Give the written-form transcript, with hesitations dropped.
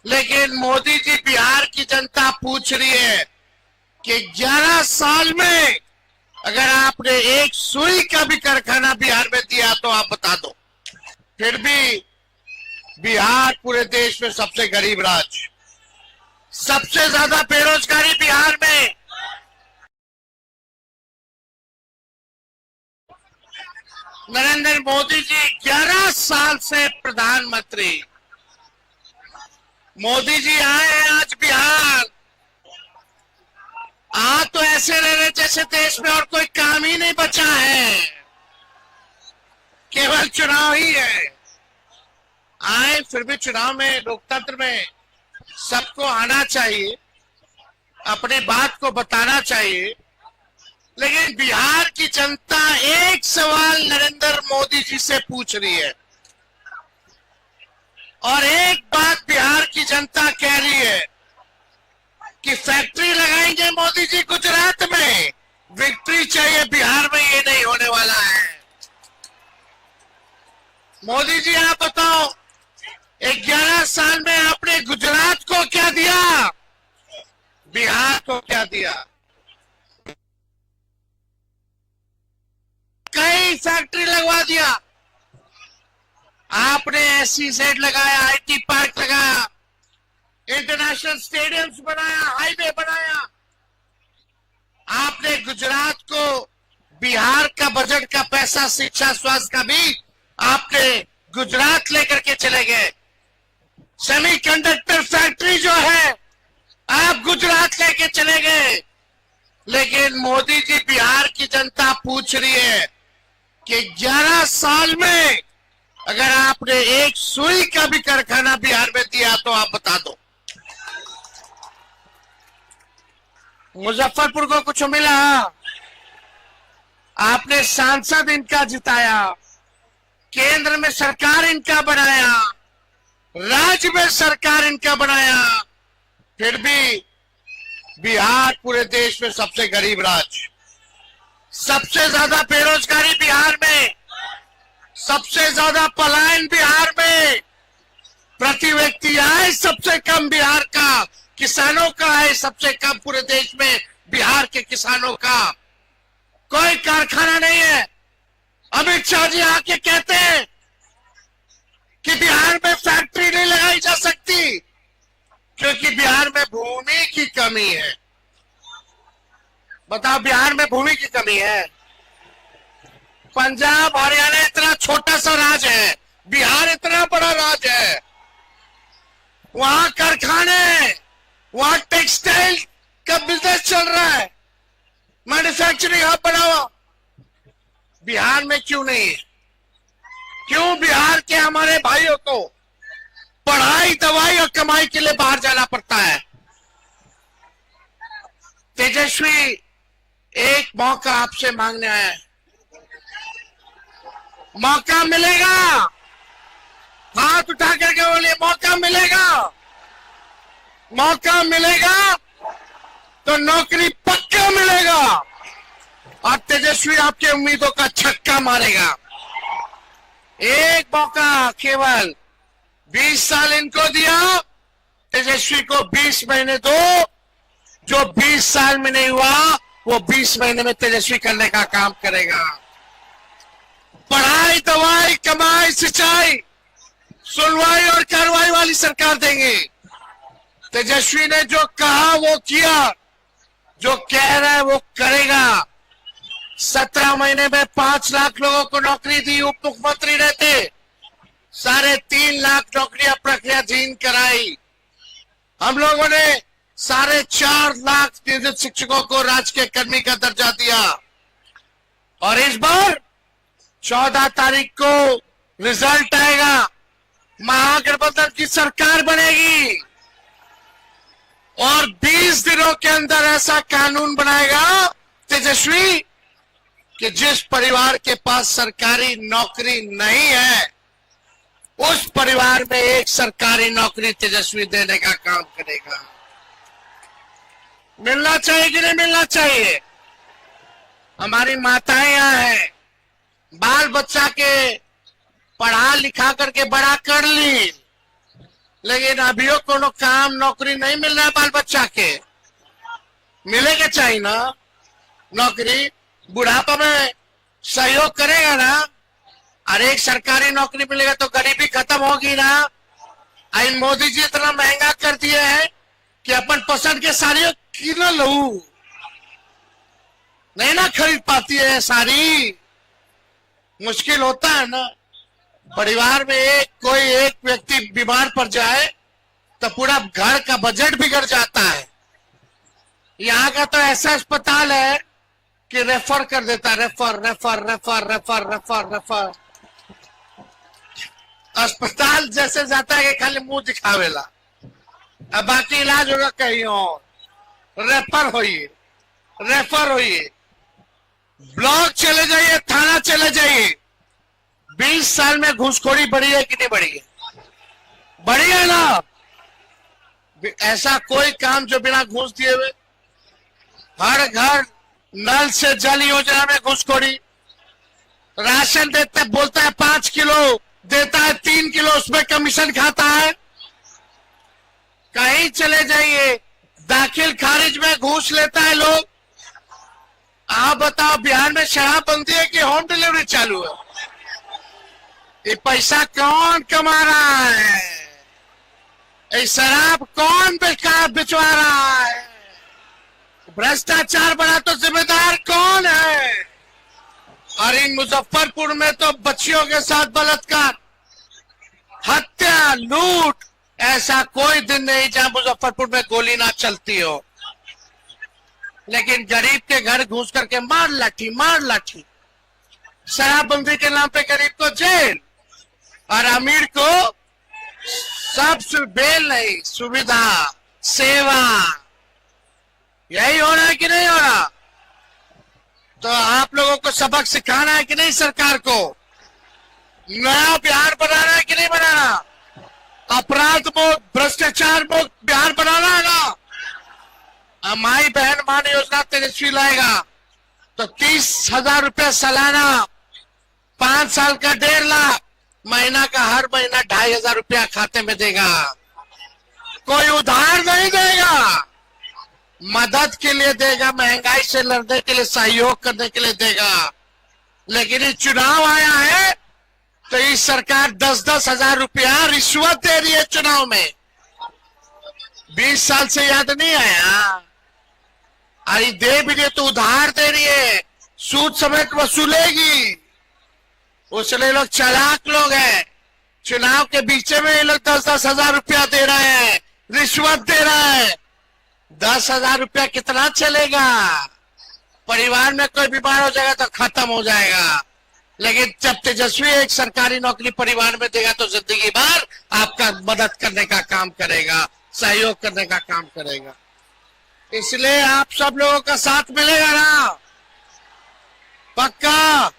लेकिन मोदी जी, बिहार की जनता पूछ रही है कि 11 साल में अगर आपने एक सुई का भी कारखाना बिहार में दिया तो आप बता दो। फिर भी बिहार पूरे देश में सबसे गरीब राज्य, सबसे ज्यादा बेरोजगारी बिहार में। नरेंद्र मोदी जी 11 साल से प्रधानमंत्री, मोदी जी आए हैं आज बिहार। आज तो ऐसे रह रहे जैसे देश में और कोई काम ही नहीं बचा है, केवल चुनाव ही है। आए, फिर भी चुनाव में, लोकतंत्र में सबको आना चाहिए, अपनी बात को बताना चाहिए। लेकिन बिहार की जनता एक सवाल नरेंद्र मोदी जी से पूछ रही है, और एक बात बिहार की जनता कह रही है कि फैक्ट्री लगाएंगे मोदी जी गुजरात में, विक्ट्री चाहिए बिहार में, ये नहीं होने वाला है। मोदी जी आप बताओ, 11 साल में आपने गुजरात को क्या दिया, बिहार को क्या दिया? कई फैक्ट्री लगवा दिया आपने, SEZ लगाया, IT पार्क लगाया, इंटरनेशनल स्टेडियम्स बनाया, हाईवे बनाया। आपने गुजरात को बिहार का बजट का पैसा, शिक्षा, स्वास्थ्य का भी आपने गुजरात लेकर के चले गए। सेमीकंडक्टर फैक्ट्री जो है आप गुजरात लेके चले गए। लेकिन मोदी जी, बिहार की जनता पूछ रही है कि 11 साल में अगर आपने एक सुई का भी कारखाना बिहार में दिया तो आप बता दो। मुजफ्फरपुर को कुछ मिला? आपने सांसद इनका जिताया, केंद्र में सरकार इनका बनाया, राज्य में सरकार इनका बनाया, फिर भी बिहार पूरे देश में सबसे गरीब राज्य, सबसे ज्यादा बेरोजगारी बिहार में, सबसे ज्यादा पलायन बिहार में, प्रति व्यक्ति आय सबसे कम बिहार का, किसानों का आय सबसे कम पूरे देश में बिहार के किसानों का। कोई कारखाना नहीं है। अमित शाह जी आके कहते हैं कि बिहार में फैक्ट्री नहीं लगाई जा सकती क्योंकि बिहार में भूमि की कमी है। बताओ, बिहार में भूमि की कमी है? पंजाब हरियाणा इतना छोटा सा राज्य है, बिहार इतना बड़ा राज्य है। वहां कारखाने, वहां टेक्सटाइल का बिजनेस चल रहा है, मैन्युफैक्चरिंग हब बना हुआ। बिहार में क्यों नहीं है? क्यों बिहार के हमारे भाइयों को पढ़ाई, दवाई और कमाई के लिए बाहर जाना पड़ता है? तेजस्वी एक मौका आपसे मांगने आया है, मौका मिलेगा? हाथ उठा करके बोलिए, मौका मिलेगा? मौका मिलेगा तो नौकरी पक्का मिलेगा और तेजस्वी आपके उम्मीदों का छक्का मारेगा। एक मौका, केवल 20 साल इनको दिया, तेजस्वी को 20 महीने दो। जो 20 साल में नहीं हुआ वो 20 महीने में तेजस्वी करने का काम करेगा। पढ़ाई, दवाई, कमाई, सिंचाई, सुनवाई और कार्रवाई वाली सरकार देंगे। तेजस्वी ने जो कहा वो किया, जो कह रहा है वो करेगा। 17 महीने में 5 लाख लोगों को नौकरी दी, उप मुख्यमंत्री रहते। 3.5 लाख नौकरियां प्रक्रियाधीन कराई। हम लोगों ने 4.5 लाख नियोजित शिक्षकों को राजकीय कर्मी का दर्जा दिया। और इस बार 14 तारीख को रिजल्ट आएगा, महागठबंधन की सरकार बनेगी और 20 दिनों के अंदर ऐसा कानून बनाएगा तेजस्वी कि जिस परिवार के पास सरकारी नौकरी नहीं है उस परिवार में एक सरकारी नौकरी तेजस्वी देने का काम करेगा। मिलना चाहिए कि नहीं मिलना चाहिए? हमारी माताएं यहाँ हैं, बाल बच्चा के पढ़ा लिखा करके बड़ा कर ली, लेकिन अभियो कोनो काम नौकरी नहीं मिल रहा है बाल बच्चा के। मिलेगा चाहिए ना नौकरी, बुढ़ापा में सहयोग करेगा ना। और एक सरकारी नौकरी मिलेगा तो गरीबी खत्म होगी ना। आई मोदी जी इतना महंगा कर दिए है कि अपन पसंद के साड़ी क्यों लू, नहीं ना खरीद पाती है साड़ी, मुश्किल होता है ना। परिवार में कोई एक व्यक्ति बीमार पड़ जाए तो पूरा घर का बजट बिगड़ जाता है। यहाँ का तो ऐसा अस्पताल है कि रेफर कर देता, refer refer refer refer refer refer. अस्पताल जैसे जाता है कि खाली मुंह दिखावेला, अब बाकी इलाज होगा कहीं और। रेफर होइए, रेफर होइए, ब्लॉक चले जाइए, थाना चले जाइए। 20 साल में घूसखोरी बढ़ी है कि नहीं बढ़ी है? बढ़ी है ना। ऐसा कोई काम जो बिना घूस दिए हुए। हर घर नल से जल योजना में घूसखोरी। राशन देते बोलता है 5 किलो, देता है 3 किलो, उसमें कमीशन खाता है। कहीं चले जाइए, दाखिल खारिज में घूस लेता है लोग। आप बताओ बिहार में शराबबंदी है कि होम डिलीवरी चालू है? ये पैसा कौन कमा रहा है? ये शराब कौन बिचवा रहा है? भ्रष्टाचार बढ़ा तो जिम्मेदार कौन है? और इन मुजफ्फरपुर में तो बच्चियों के साथ बलात्कार, हत्या, लूट, ऐसा कोई दिन नहीं जहां मुजफ्फरपुर में गोली ना चलती हो। लेकिन गरीब के घर घुस करके मार लाठी, मार लाठी। शराबबंदी के नाम पे गरीब को जेल और अमीर को सब बेल नहीं, सुविधा, सेवा। यही हो रहा है कि नहीं हो रहा? तो आप लोगों को सबक सिखाना है कि नहीं सरकार को? नया बिहार बनाना है कि नहीं बनाना? अपराध मुक्त, भ्रष्टाचार मुक्त बिहार बनाना है ना। माई बहन मान योजना तेजस्वी लाएगा तो 30,000 रुपया सालाना, 5 साल का 1.5 लाख, महीना का हर महीना 2,500 रुपया खाते में देगा। कोई उधार नहीं देगा, मदद के लिए देगा, महंगाई से लड़ने के लिए, सहयोग करने के लिए देगा। लेकिन ये चुनाव आया है तो ये सरकार 10-10 हजार रुपया रिश्वत दे रही है चुनाव में। 20 साल से याद नहीं आया? अरे दे भी दे तो उधार दे रही है, सूद समेत वसूलेगी। उसलिए लोग चालाक लोग हैं। चुनाव के बीच में ये लोग 10-10 हजार रुपया दे रहे हैं, रिश्वत दे रहे हैं। 10,000 रुपया कितना चलेगा? परिवार में कोई बीमार हो जाएगा तो खत्म हो जाएगा। लेकिन जब तेजस्वी एक सरकारी नौकरी परिवार में देगा तो जिंदगी भर आपका मदद करने का काम करेगा, सहयोग करने का काम करेगा। इसलिए आप सब लोगों का साथ मिलेगा ना? पक्का?